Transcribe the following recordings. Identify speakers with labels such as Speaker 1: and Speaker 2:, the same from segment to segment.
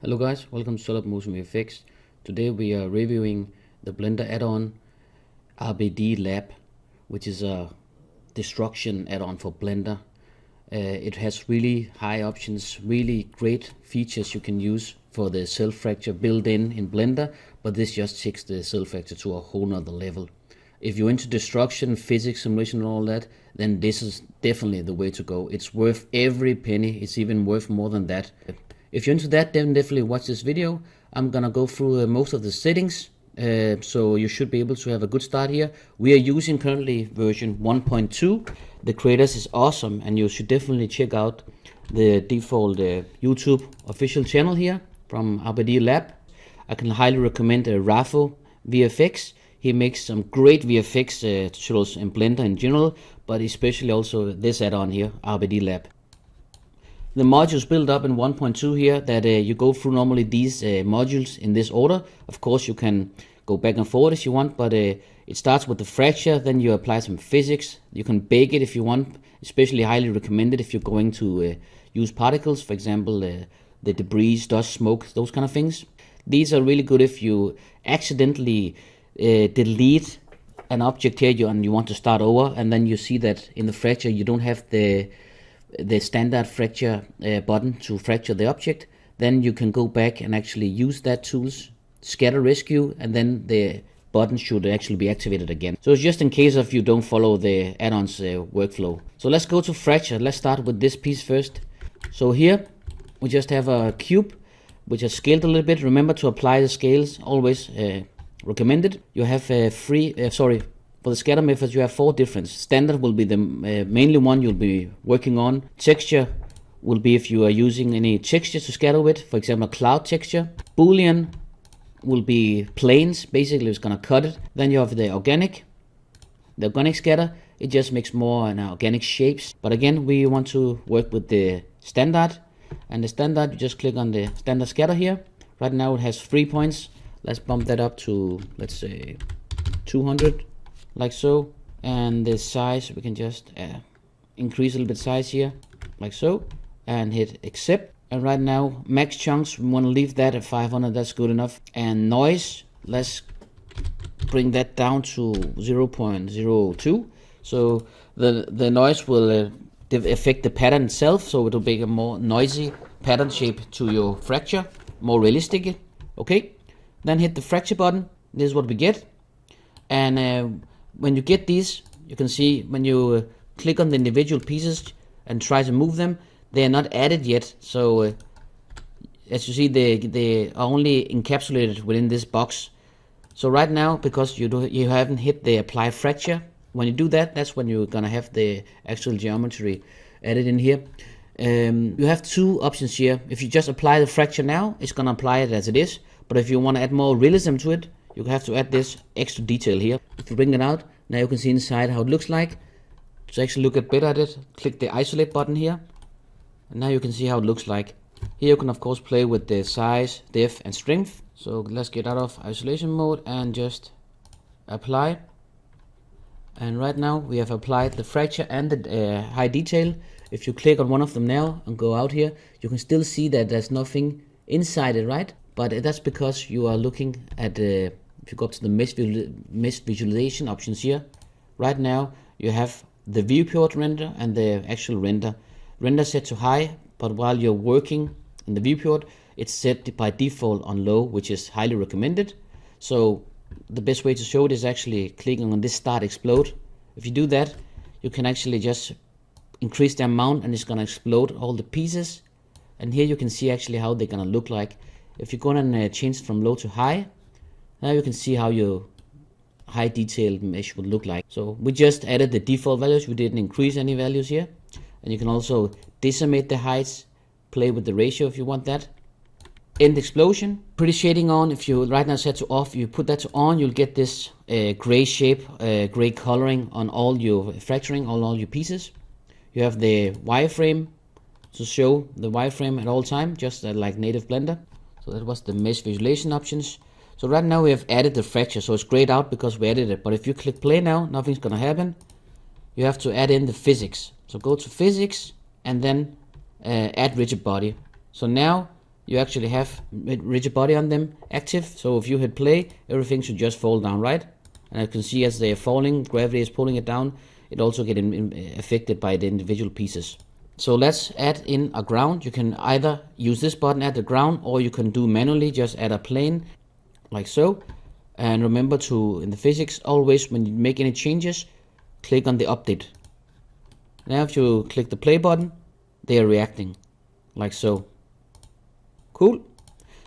Speaker 1: Hello guys, welcome to Stop Motion VFX. Today we are reviewing the Blender add-on RBD LAB, which is a destruction add-on for Blender. It has really high options, really great features you can use for the cell fracture built in Blender, but this just takes the cell fracture to a whole nother level. If you're into destruction, physics, simulation and all that, then this is definitely the way to go. It's worth every penny, it's even worth more than that. If you're into that, then definitely watch this video. I'm gonna go through most of the settings, so you should be able to have a good start here. We are using currently version 1.2. The creators is awesome, and you should definitely check out the default YouTube official channel here from RBD LAB. I can highly recommend Rafo VFX. He makes some great VFX tutorials in Blender in general, but especially also this add-on here, RBD LAB. The modules built up in 1.2 here that you go through normally these modules in this order. Of course you can go back and forward if you want, but it starts with the fracture, then you apply some physics. You can bake it if you want, especially highly recommended if you're going to use particles, for example the debris, dust, smoke, those kind of things. These are really good if you accidentally delete an object here and you want to start over, and then you see that in the fracture you don't have the standard fracture button to fracture the object. Then you can go back and actually use that tools, scatter rescue, and then the button should actually be activated again. So it's just in case if you don't follow the add-ons workflow. So let's go to fracture. Let's start with this piece first. So here we just have a cube which is scaled a little bit. Remember to apply the scales, always recommended. You have for the scatter methods you have 4 different. Standard will be the mainly one you'll be working on. Texture will be if you are using any texture to scatter with, for example cloud texture. Boolean will be planes, basically it's gonna cut it. Then you have the organic scatter. It just makes more organic shapes, but again we want to work with the standard, and the standard you just click on the standard scatter here. Right now it has 3 points. Let's bump that up to, let's say, 200, like so. And the size, we can just increase a little bit size here, like so, and hit accept. And right now, max chunks, we want to leave that at 500, that's good enough. And noise, let's bring that down to 0.02. So the noise will affect the pattern itself, so it will make a more noisy pattern shape to your fracture, more realistic. Okay. Then hit the fracture button. This is what we get. And when you get these, you can see when you click on the individual pieces and try to move them, they are not added yet. So as you see, they are only encapsulated within this box. So right now, because you haven't hit the apply fracture, when you do that, that's when you're gonna have the actual geometry added in here. You have 2 options here. If you just apply the fracture now, it's gonna apply it as it is. But if you want to add more realism to it, you have to add this extra detail here. If you bring it out, now you can see inside how it looks like. To actually look at better at it, click the isolate button here. And now you can see how it looks like. Here you can of course play with the size, depth and strength. So let's get out of isolation mode and just apply. And right now we have applied the fracture and the high detail. If you click on one of them now and go out here, you can still see that there's nothing inside it, right? But that's because you are looking at, if you go up to the mesh visualization options here, right now you have the viewport render and the actual render. Render set to high, but while you're working in the viewport, it's set by default on low, which is highly recommended. So the best way to show it is actually clicking on this start explode. If you do that, you can actually just increase the amount and it's gonna explode all the pieces. And here you can see actually how they're gonna look like. If you go and change from low to high, now you can see how your high detailed mesh would look like. So we just added the default values, we didn't increase any values here. And you can also decimate the heights, play with the ratio if you want that. End explosion, pretty shading on. If you right now set to off, you put that to on, you'll get this gray shape, gray coloring on all your fracturing, on all your pieces. You have the wireframe to show the wireframe at all time, just like native Blender. So that was the mesh visualization options. So right now we have added the fracture, so it's grayed out because we added it. But if you click play now, nothing's gonna happen. You have to add in the physics. So go to physics and then add rigid body. So now you actually have rigid body on them active. So if you hit play, everything should just fall down, right? And you can see as they are falling, gravity is pulling it down. It also gets affected by the individual pieces. So let's add in a ground. You can either use this button at the ground, or you can do manually, just add a plane like so. And remember to, in the physics, always when you make any changes, click on the update. Now if you click the play button, they are reacting like so. Cool.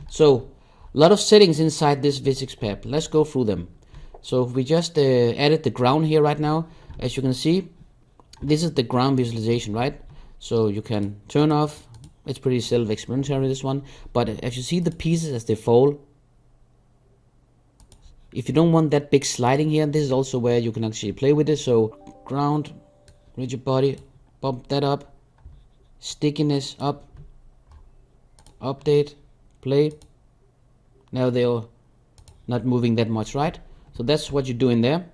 Speaker 1: So a lot of settings inside this physics tab. Let's go through them. So if we just added the ground here right now, as you can see, this is the ground visualization, right? So you can turn off. It's pretty self-explanatory, this one. But as you see the pieces as they fall, if you don't want that big sliding here, this is also where you can actually play with it. So ground, rigid body, bump that up, stickiness up, update, play. Now they're not moving that much, right? So that's what you're doing there.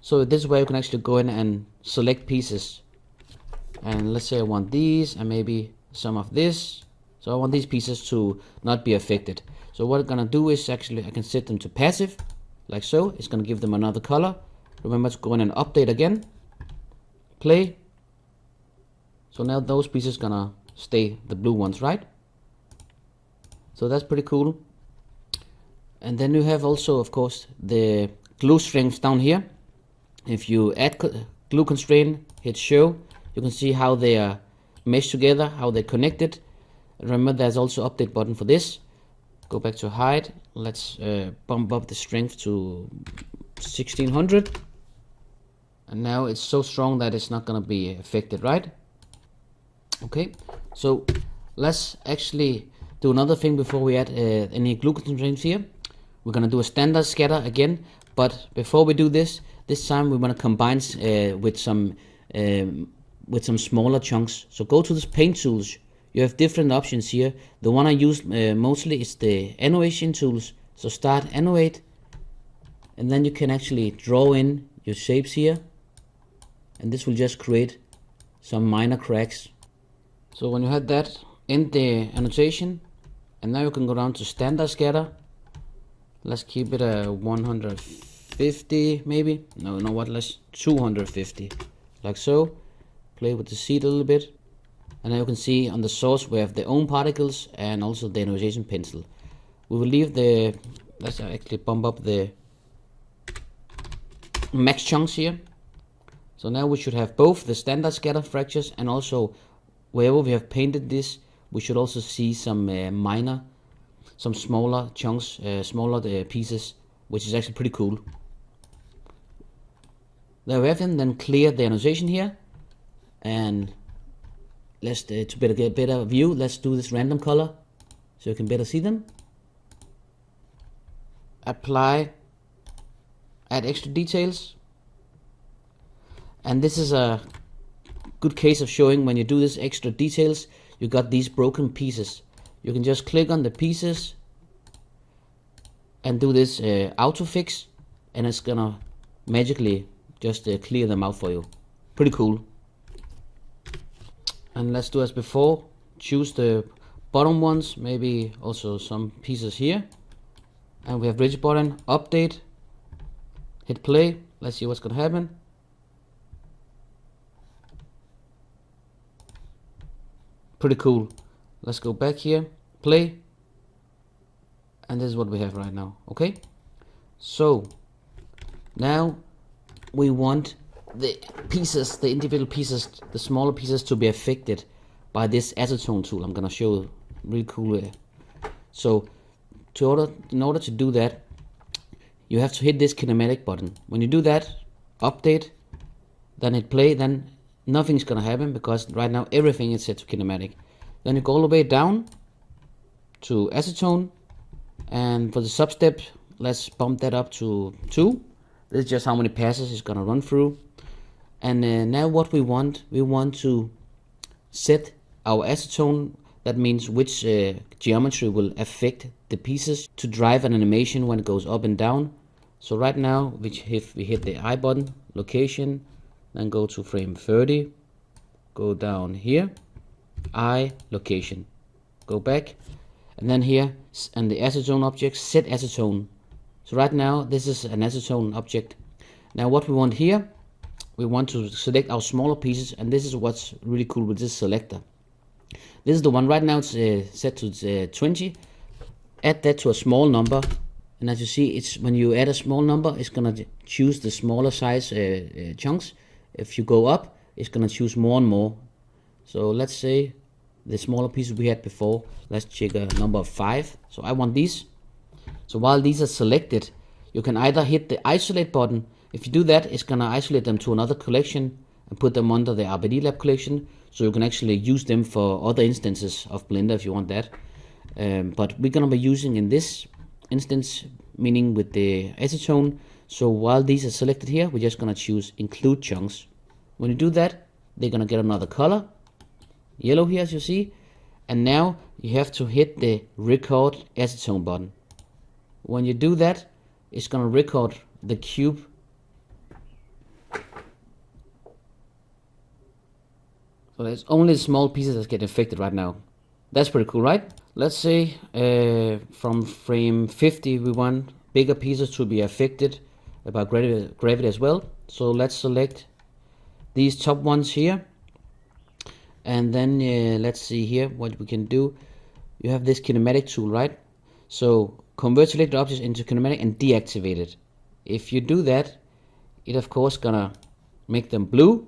Speaker 1: So this is where you can actually go in and select pieces. And let's say I want these and maybe some of this. So I want these pieces to not be affected. So what I'm gonna do is actually I can set them to passive, like so. It's gonna give them another color. Remember to go in and update again. Play. So now those pieces gonna stay the blue ones, right? So that's pretty cool. And then you have also, of course, the glue strength down here. If you add glue constraint, hit show, you can see how they are meshed together, how they're connected. Remember, there's also update button for this. Go back to hide. Let's bump up the strength to 1600. And now it's so strong that it's not gonna be affected, right? Okay, so let's actually do another thing before we add any glue constraints here. We're gonna do a standard scatter again, but before we do this time we want to combine with some smaller chunks. So go to this paint tools. You have different options here. The one I use mostly is the annotation tools. So start annotate, and then you can actually draw in your shapes here, and this will just create some minor cracks. So when you have that, end the annotation, and now you can go down to standard scatter. Let's keep it a 150 maybe. No, you know what, let's 250, like so. Play with the seed a little bit. And now you can see on the source we have the own particles and also the annotation pencil. We will leave the, let's actually bump up the max chunks here. So now we should have both the standard scatter fractures, and also wherever we have painted this, we should also see some some smaller chunks, smaller pieces, which is actually pretty cool. There we have them. Then clear the annotation here, and let's to get a better view, let's do this random color so you can better see them. Apply, add extra details, and this is a good case of showing when you do this extra details, you got these broken pieces. You can just click on the pieces and do this auto fix, and it's gonna magically just clear them out for you. Pretty cool. And let's do as before, choose the bottom ones, maybe also some pieces here. And we have rigid button, update, hit play. Let's see what's gonna happen. Pretty cool. Let's go back here, play, and this is what we have right now. Okay, so now we want the pieces, the individual pieces, the smaller pieces, to be affected by this acetone tool. I'm gonna show you really cool. So in order to do that, you have to hit this kinematic button. When you do that, update, then hit play, then nothing's gonna happen because right now everything is set to kinematic. Then you go all the way down to acetone, and for the sub step, let's bump that up to 2. This is just how many passes it's gonna run through. And now what we want to set our acetone. That means which geometry will affect the pieces to drive an animation when it goes up and down. So right now, if we hit the I button, location, then go to frame 30, go down here, I, location, go back, and then here and the acetone object, set acetone. So right now this is an acetone object. Now what we want here, we want to select our smaller pieces, and this is what's really cool with this selector. This is the one right now, it's set to 20. Add that to a small number, and as you see, it's when you add a small number, it's gonna choose the smaller size chunks. If you go up, it's gonna choose more and more. So let's say the smaller pieces we had before, let's check a number of 5. So I want these. So while these are selected, you can either hit the isolate button. If you do that, it's gonna isolate them to another collection and put them under the RBD LAB collection, so you can actually use them for other instances of Blender if you want that. But we're gonna be using in this instance, meaning with the acetone. So while these are selected here, we're just gonna choose include chunks. When you do that, they're gonna get another color, yellow here as you see, and now you have to hit the record acetone button. When you do that, it's gonna record the cube. So there's only small pieces that get affected right now. That's pretty cool, right? Let's say from frame 50 we want bigger pieces to be affected by gravity as well. So let's select these top ones here, and then let's see here what we can do. You have this kinematic tool, right? So convert selected objects into kinematic and deactivate it. If you do that, it of course gonna make them blue,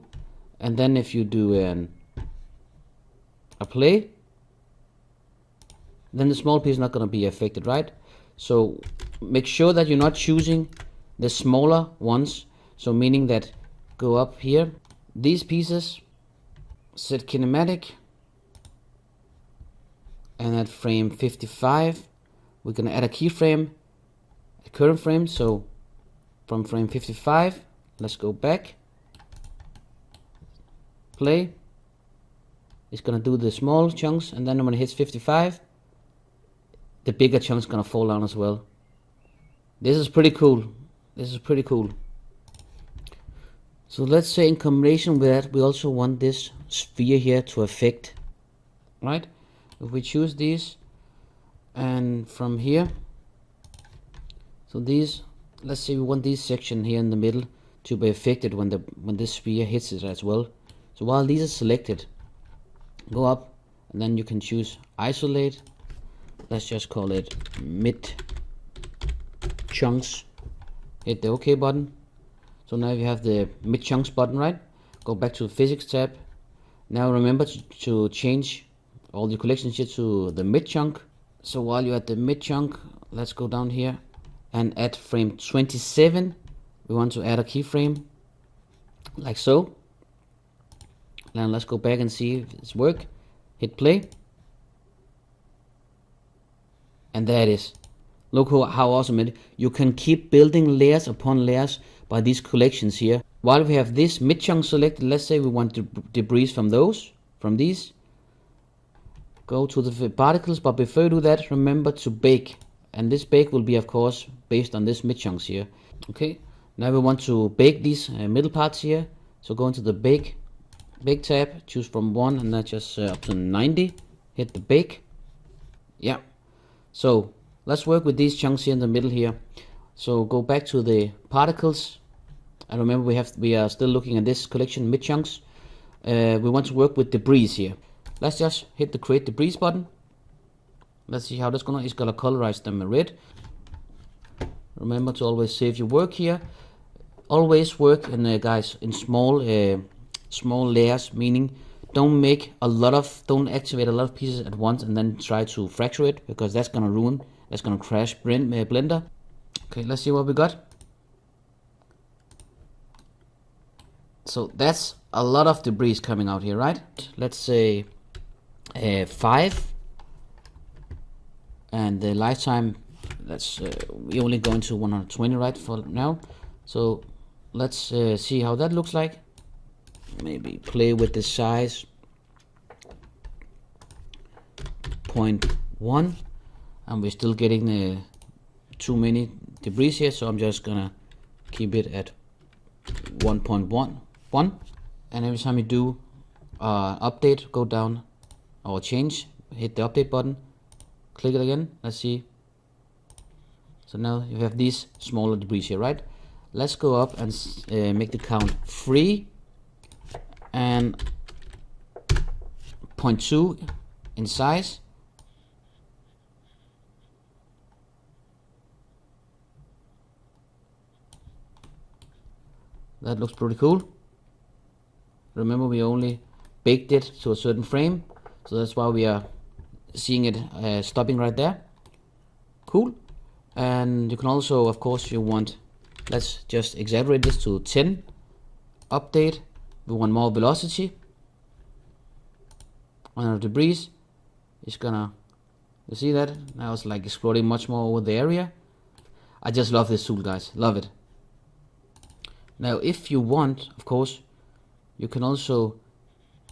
Speaker 1: and then if you do a play, then the small piece is not going to be affected, right? So make sure that you're not choosing the smaller ones, so meaning that go up here, these pieces, set kinematic, and at frame 55 we're going to add a keyframe, a current frame. So from frame 55, let's go back, play. It's gonna do the small chunks, and then when it hits 55, the bigger chunks gonna fall down as well. This is pretty cool. This is pretty cool. So let's say in combination with that, we also want this sphere here to affect, right? If we choose these, and from here, so these, let's say we want this section here in the middle to be affected when this sphere hits it as well. So while these are selected, go up, and then you can choose isolate. Let's just call it mid chunks. Hit the OK button. So now you have the mid chunks button, right? Go back to the physics tab. Now remember to change all the collections here to the mid chunk. So while you're at the mid chunk, let's go down here, and at frame 27 we want to add a keyframe like so. Now let's go back and see if it's work. Hit play, and there it is. Look how awesome it is. You can keep building layers upon layers by these collections here. While we have this mid chunk selected, let's say we want debris from these, go to the particles, but before you do that, remember to bake, and this bake will be of course based on this mid chunks here. Okay, now we want to bake these middle parts here, so go into the bake tab, choose from 1 and then just up to 90, hit the bake. Yeah, so let's work with these chunks here in the middle here. So go back to the particles, and remember we are still looking at this collection mid chunks. We want to work with debris here. Let's just hit the create debris button. Let's see how that's it's gonna colorize them red. Remember to always save your work here. Always work in guys in small layers, meaning don't activate a lot of pieces at once and then try to fracture it, because that's gonna crash Blender. Okay, let's see what we got. So that's a lot of debris coming out here, right? Let's say 5, and the lifetime, we only go into 120 right for now. So let's see how that looks like. Maybe play with the size 0.1, and we're still getting too many debris here, so I'm just gonna keep it at 1.1, and every time you do update, go down or change, hit the update button, click it again, let's see. So now you have these smaller debris here, right? Let's go up and make the count 3 and 0.2 in size. That looks pretty cool. Remember, we only baked it to a certain frame, so that's why we are seeing it stopping right there. Cool. And you can also, of course, you want, let's just exaggerate this to 10. Update. We want more velocity. And our debris is gonna, you see that? Now it's like exploding much more over the area. I just love this tool, guys. Love it. Now, if you want, of course, you can also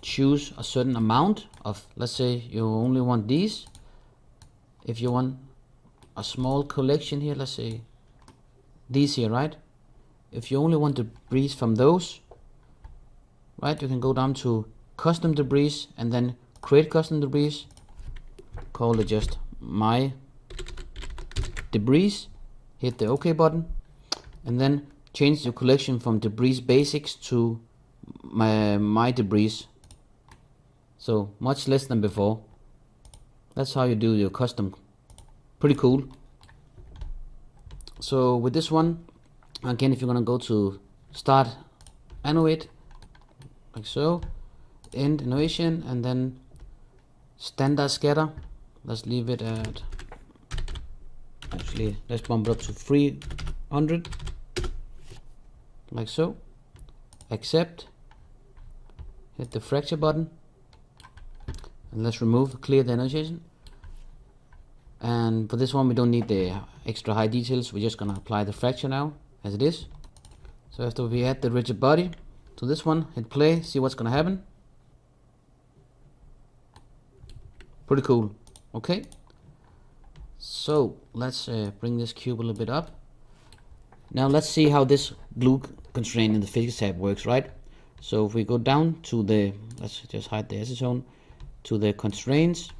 Speaker 1: choose a certain amount of, let's say you only want these. If you want a small collection here, let's say these here, right? If you only want debris from those, right, you can go down to custom debris and then create custom debris, call it just my debris, hit the OK button, and then change the collection from debris basics to my debris, so much less than before. That's how you do your custom. Pretty cool. So with this one, again, if you're gonna go to start annotate, like so, end innovation, and then standard scatter, let's leave it at, actually let's bump it up to 300, like so. Accept, hit the fracture button, and let's clear the annotation. And for this one, we don't need the extra high details. We're just gonna apply the fracture now as it is. So after we add the rigid body to this one, hit play, see what's gonna happen. Pretty cool. Okay, so let's bring this cube a little bit up. Now let's see how this glue constraint in the physics tab works, right? So if we go down to the, let's just hide the acetone, to the constraints,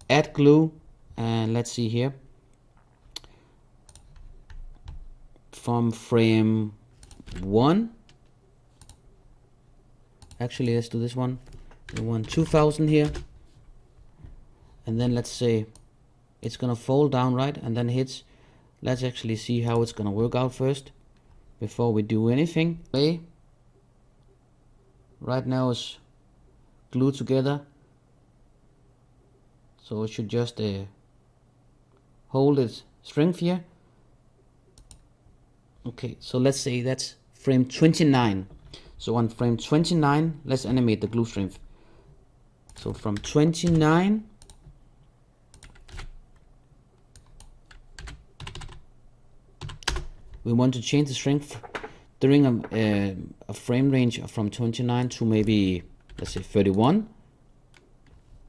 Speaker 1: add glue, and let's see here, from frame 1, actually let's do this one, we want 2000 here, and then let's say it's gonna fold down, right, and then hits. Let's actually see how it's gonna work out first before we do anything. Play. Right now it's glued together, so it should just hold its strength here. Okay, so let's say that's frame 29. So on frame 29, let's animate the glue strength. So from 29, we want to change the strength during a frame range from 29 to maybe, let's say 31.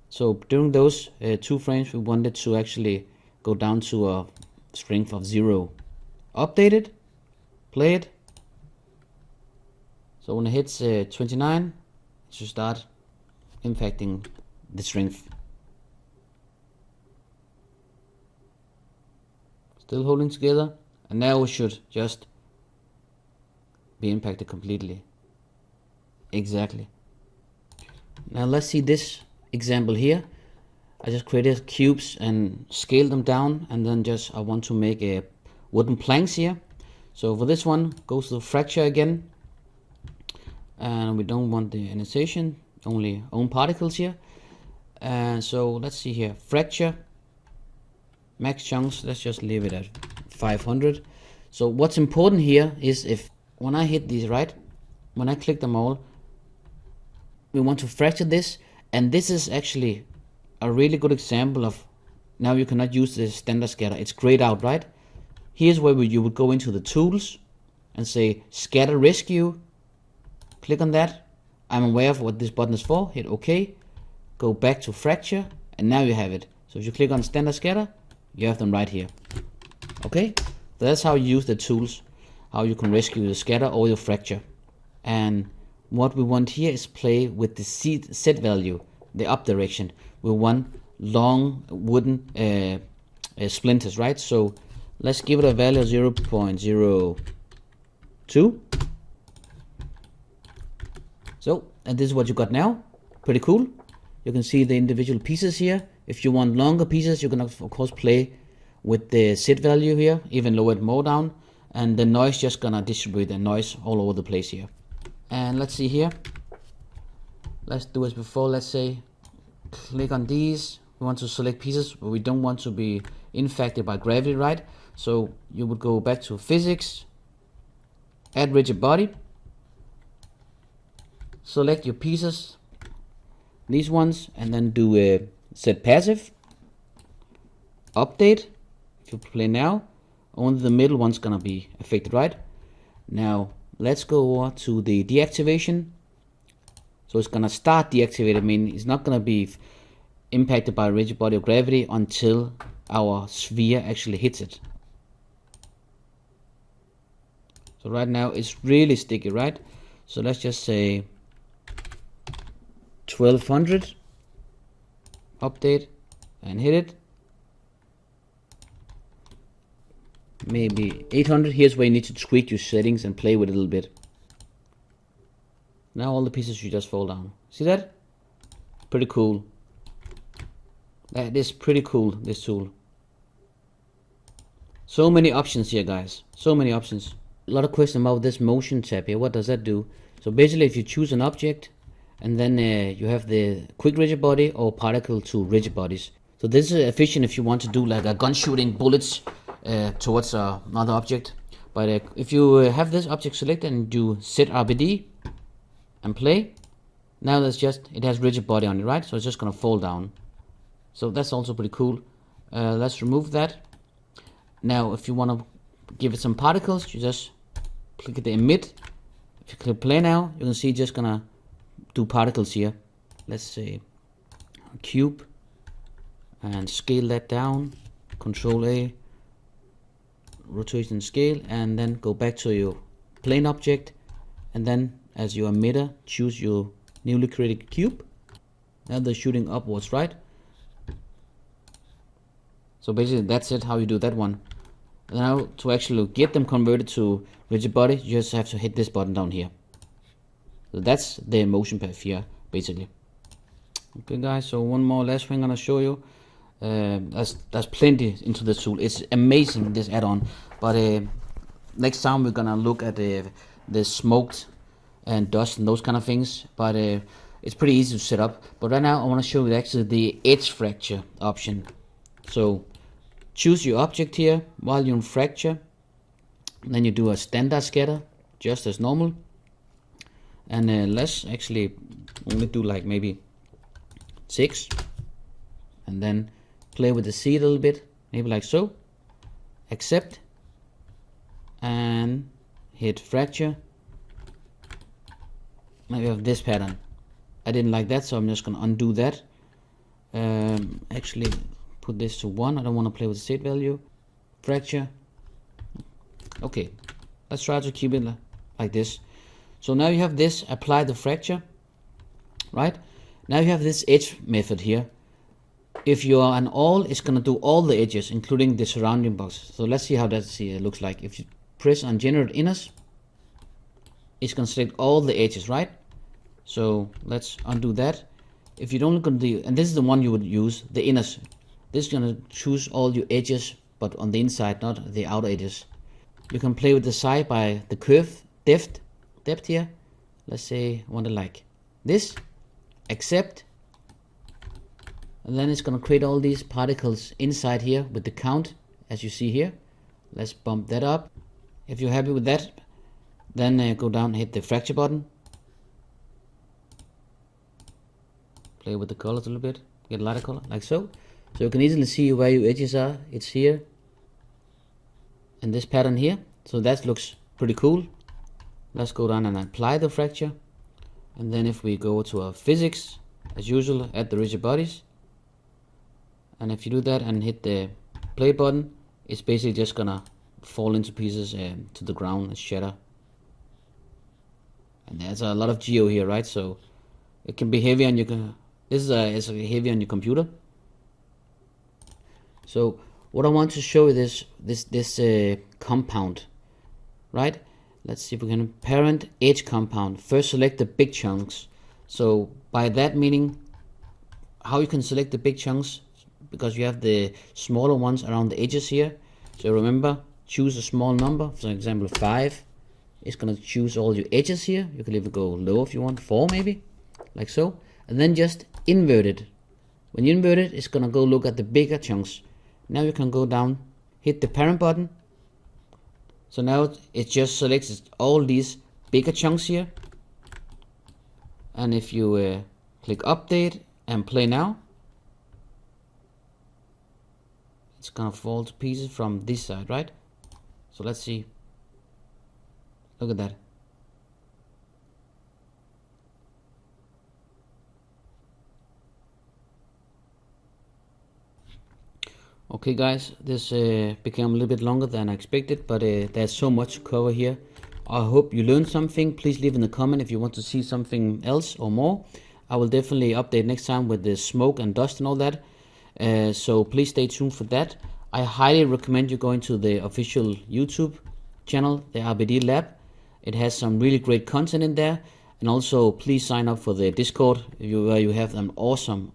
Speaker 1: So during those 2 frames, we wanted to actually go down to a strength of 0. Update it, play it. So when it hits 29, it should start impacting the strength. Still holding together. And now it should just be impacted completely. Exactly. Now let's see this example here. I just created cubes and scaled them down, and then just I want to make a wooden planks here. So for this one, go to the fracture again, and we don't want the annotation, only own particles here. And so let's see here, fracture, max chunks, let's just leave it at 500. So what's important here is if when I hit these, right, when I click them all, we want to fracture this, and this is actually a really good example of, now you cannot use the standard scatter, it's grayed out, right? Here's where you would go into the tools and say scatter rescue, click on that. I'm aware of what this button is for, hit OK, go back to fracture, and now you have it. So if you click on standard scatter, you have them right here. Okay, so that's how you use the tools, how you can rescue the scatter or your fracture. And what we want here is play with the Z value, the up direction. We want long wooden splinters, right? So let's give it a value of 0.02. So, and this is what you got now. Pretty cool. You can see the individual pieces here. If you want longer pieces, you can of course play with the set value here, even lower it more down, and the noise just gonna distribute the noise all over the place here. And let's see here. Let's do as before. Let's say click on these. We want to select pieces, but we don't want to be impacted by gravity, right? So you would go back to physics, add rigid body, select your pieces, these ones, and then do a set passive, update. If you play now, only the middle one's gonna be affected, right? Now let's go over to the deactivation. So it's gonna start deactivated. I mean, it's not gonna be impacted by rigid body or gravity until our sphere actually hits it. So right now it's really sticky, right? So let's just say 1200, update, and hit it. Maybe 800. Here's where you need to tweak your settings and play with it a little bit. Now all the pieces should just fall down. See that? Pretty cool. That is pretty cool, this tool. So many options here, guys. So many options. A lot of questions about this motion tab here. What does that do? So basically, if you choose an object, and then you have the quick rigid body or particle to rigid bodies. So this is efficient if you want to do like a gun shooting bullets towards another object. But if you have this object selected and do set RBD and play, now that's just, it has rigid body on it, right? So it's just gonna fall down. So that's also pretty cool. Let's remove that. Now if you want to give it some particles, you just click the emit. If you click play now, you can see it's just gonna do particles here. Let's say cube and scale that down, Control A, rotation scale, and then go back to your plane object, and then as your emitter choose your newly created cube. Now they're shooting upwards, right? So basically that's it, how you do that one. Now to actually get them converted to rigid body, you just have to hit this button down here. So that's the motion path here, basically. Okay guys, so one more last thing I'm gonna show you. There's plenty into this tool. It's amazing, this add-on. But next time we're gonna look at the smoked and dust and those kind of things. But it's pretty easy to set up. But right now I want to show you actually the edge fracture option. So choose your object here, volume fracture, then you do a standard scatter just as normal, and let's actually only do like maybe 6, and then play with the seed a little bit, maybe like so, accept, and hit fracture. Maybe have this pattern. I didn't like that, so I'm just gonna undo that. Actually put this to 1. I don't want to play with the state value. Fracture. Okay, let's try to keep it like this. So now you have this, apply the fracture, right? Now you have this edge method here. If you are an all, it's gonna do all the edges, including the surrounding box. So let's see how that looks like. If you press on generate inners, it's gonna select all the edges, right? So let's undo that. If you don't gonna do, and this is the one you would use, the inners. This is gonna choose all your edges, but on the inside, not the outer edges. You can play with the side by the curve depth here. Let's say I want to like this, accept, and then it's gonna create all these particles inside here with the count, as you see here. Let's bump that up. If you're happy with that, then go down and hit the fracture button. Play with the colors a little bit, get a lighter color, like so. So you can easily see where your edges are. It's here, and this pattern here. So that looks pretty cool. Let's go down and apply the fracture. And then if we go to our physics, as usual, add the rigid bodies. And if you do that and hit the play button, it's basically just gonna fall into pieces to the ground and shatter. And there's a lot of geo here, right? So it can be heavy on your, this is heavy on your computer. So what I want to show you this compound, right? Let's see if we can parent edge compound. First select the big chunks. So by that meaning, how you can select the big chunks, because you have the smaller ones around the edges here. So remember, choose a small number, for example 5. It's gonna choose all your edges here. You can even go low if you want, 4 maybe, like so. And then just invert it. When you invert it, it's gonna go look at the bigger chunks. Now you can go down, hit the parent button. So now it just selects all these bigger chunks here. And if you click update and play now, it's gonna fall to pieces from this side, right? So let's see. Look at that. Okay guys, this became a little bit longer than I expected, but there's so much to cover here. I hope you learned something. Please leave in the comment if you want to see something else or more. I will definitely update next time with the smoke and dust and all that. So please stay tuned for that. I highly recommend you going to the official YouTube channel, the RBD Lab. It has some really great content in there. And also please sign up for the Discord, where you have an awesome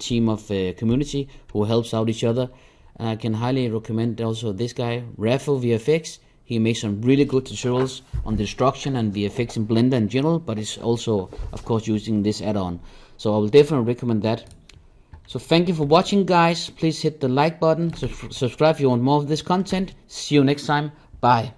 Speaker 1: team of community who helps out each other. And I can highly recommend also this guy, Raffle VFX. He makes some really good tutorials on destruction and VFX in Blender in general, but it's also of course using this add-on. So I will definitely recommend that. So thank you for watching guys. Please hit the like button, subscribe if you want more of this content. See you next time. Bye.